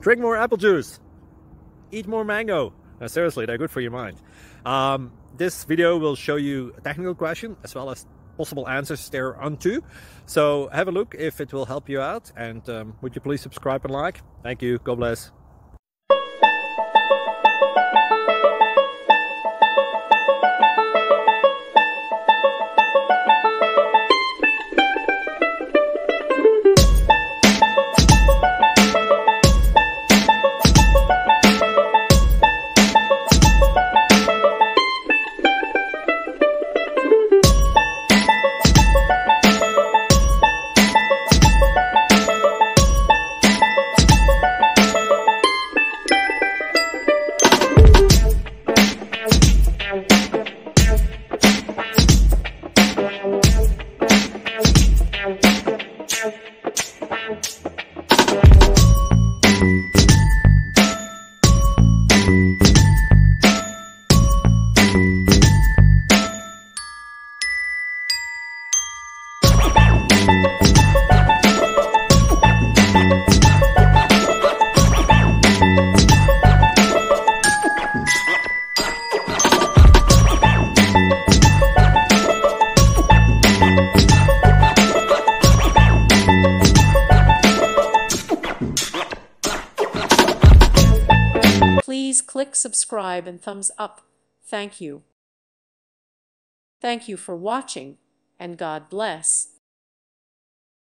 Drink more apple juice. Eat more mango. Seriously, they're good for your mind. This video will show you a technical question as well as possible answers thereunto. So have a look if it will help you out, and would you please subscribe and like? Thank you. God bless. Please click subscribe and thumbs up. Thank you. Thank you for watching, and God bless.